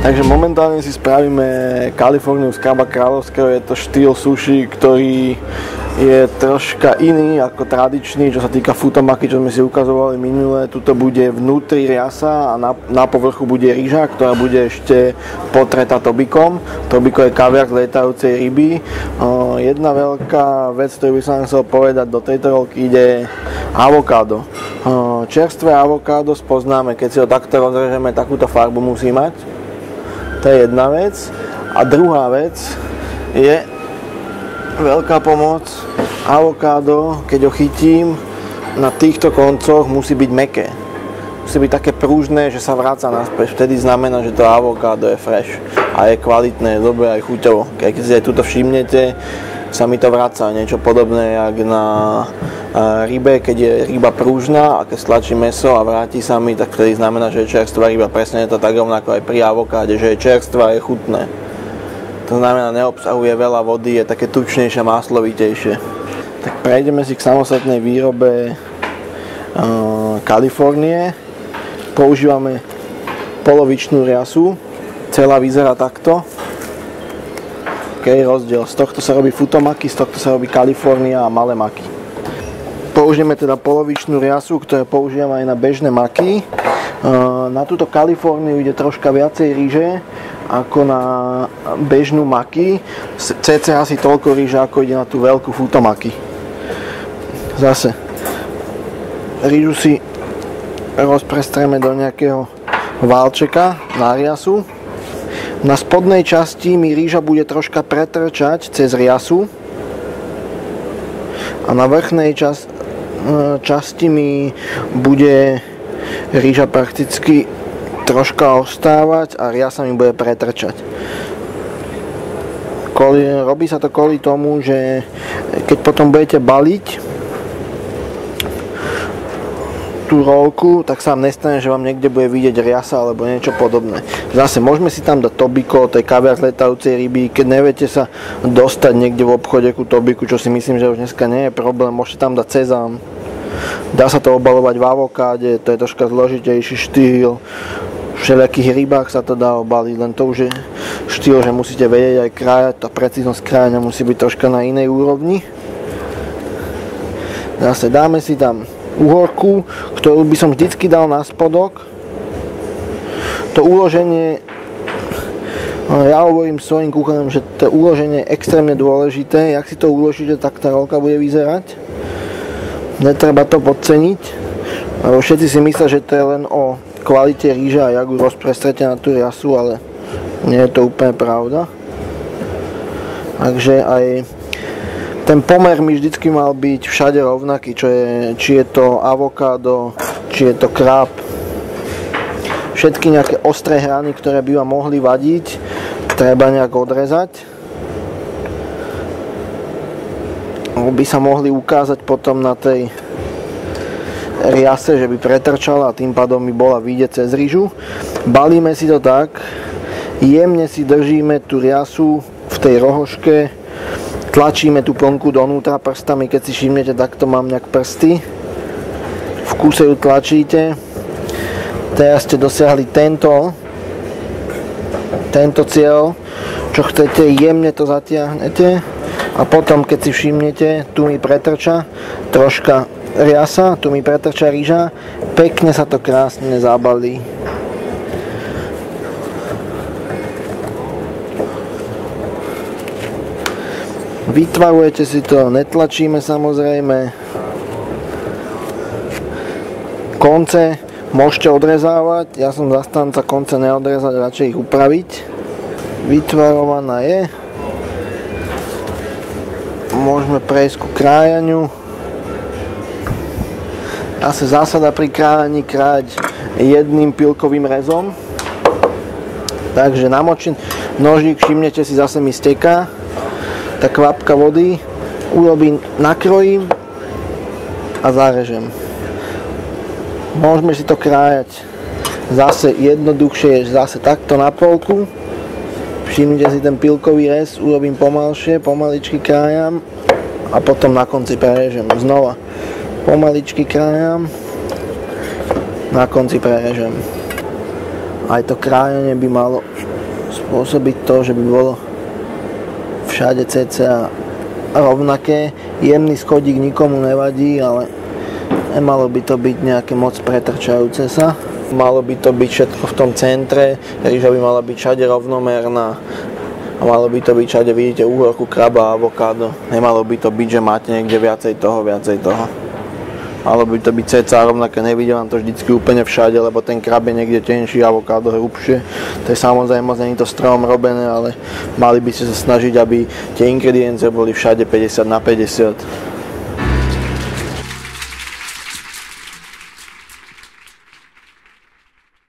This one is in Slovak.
Takže momentálne si spravíme Kaliforniu z Kraba kráľovského. Je to štýl sushi, ktorý je troška iný ako tradičný, čo sa týka futomaki, čo sme si ukazovali minule. Tuto bude vnútri riasa a na povrchu bude ryža, ktorá bude ešte potretá tobikom. Tobiko je kaviar z lietajúcej ryby. Jedna veľká vec, ktorú by som chcel povedať, do tejto rolky ide avokádo. Čerstvé avokádo spoznáme, keď si ho takto rozrežeme, takúto farbu musí mať. To je jedna vec. A druhá vec je veľká pomoc. Avokádo, keď ho chytím, na týchto koncoch musí byť mäkké. Musí byť také prúžne, že sa vráca naspäť. Vtedy znamená, že to avokádo je fresh a je kvalitné, je dobré aj chuťovo. Keď si aj tuto všimnete, sa mi to vracia. Niečo podobné jak na rybe, keď je ryba prúžna a keď stlačí mäso a vráti sa mi, tak vtedy znamená, že je čerstvá ryba. Presne je to tak rovnako aj pri avokáde, že je čerstvá a je chutné. To znamená, neobsahuje veľa vody, je také tučnejšie, maslovitejšie. Tak prejdeme si k samostatnej výrobe Kalifornie. Používame polovičnú riasu. Celá vyzerá takto. Rozdiel. Z tohto sa robí futomaki, z tohto sa robí Kalifornia a malé maki. Použijeme teda polovičnú riasu, ktoré používame aj na bežné maky. Na túto Kaliforniu ide troška viacej ryže ako na bežnú maki. Cca asi toľko ryže, ako ide na tú veľkú futomaki. Zase ryžu si rozprestreme do nejakého válčeka na riasu. Na spodnej časti mi rýža bude troška pretrčať cez riasu a na vrchnej časti mi bude rýža prakticky troška ostávať a riasa mi bude pretrčať. Robí sa to kvôli tomu, že keď potom budete baliť tú rolku, tak sa vám nestane, že vám niekde bude vidieť riasa alebo niečo podobné. Zase môžeme si tam dať tobiko, to je kaviar z lietajúcej ryby. Keď neviete sa dostať niekde v obchode ku tobiku, čo si myslím, že už dneska nie je problém, môžete tam dať sezam. Dá sa to obalovať v avokáde, to je troška zložitejší štýl. V všelijakých rybách sa to dá obaliť, len to už je štýl, že musíte vedieť aj krájať, tá precíznosť krájania musí byť troška na inej úrovni. Zase dáme si tam uhorku, ktorú by som vždycky dal na spodok. To uloženie, ja hovorím svojim kuchárom, že to uloženie je extrémne dôležité. Jak si to uložíte, tak tá rolka bude vyzerať. Netreba to podceniť. Všetci si myslia, že to je len o kvalite ríže a jak ju rozprestrete na tú riasu, ale nie je to úplne pravda. Takže aj ten pomer mi vždycky mal byť všade rovnaký, či je to avokádo, či je to krab. Všetky nejaké ostré hrany, ktoré by vám mohli vadiť, treba nejak odrezať. By sa mohli ukázať potom na tej riase, že by pretrčala a tým pádom by bola vidieť cez ryžu. Balíme si to tak, jemne si držíme tú riasu v tej rohoške, tlačíme tú plnku donútra prstami, keď si všimnete, takto mám nejak prsty. V kúse ju tlačíte. Teraz ste dosiahli tento cieľ, čo chcete, jemne to zatiahnete a potom, keď si všimnete, tu mi pretrča troška riasa, tu mi pretrča ryža, pekne sa to krásne zabalí. Vytvarujete si to, netlačíme samozrejme. Konce môžete odrezávať, ja som zastanca konce neodrezať, radšej ich upraviť. Vytvarovaná je. Môžeme prejsť ku krájaniu. Asi zásada pri krájaní krájať jedným pilkovým rezom. Takže namočím nožík, všimnete si, zase mi steká. Tá kvapka vody, urobím, nakrojím a zarežem. Môžeme si to krájať zase jednoduchšie, zase takto na polku. Všimnite si ten pilkový rez, urobím pomalšie, pomaličky krájam a potom na konci prerežem. Znova pomaličky krájam, na konci prerežem. Aj to krájanie by malo spôsobiť to, že by bolo všade cca rovnaké. Jemný schodík nikomu nevadí, ale nemalo by to byť nejaké moc pretrčajúce sa. Malo by to byť všetko v tom centre, rýža by mala byť všade rovnomerná a malo by to byť všade, vidíte, úhorku, kraba a avokádo. Nemalo by to byť, že máte niekde viacej toho. Malo by to byť cca rovnaké, nevidím vám to vždycky úplne všade, lebo ten krab je niekde tenší, avokádo hrubšie. To je samozrejme, nie je to strojom robené, ale mali by ste sa snažiť, aby tie ingrediencie boli všade 50/50.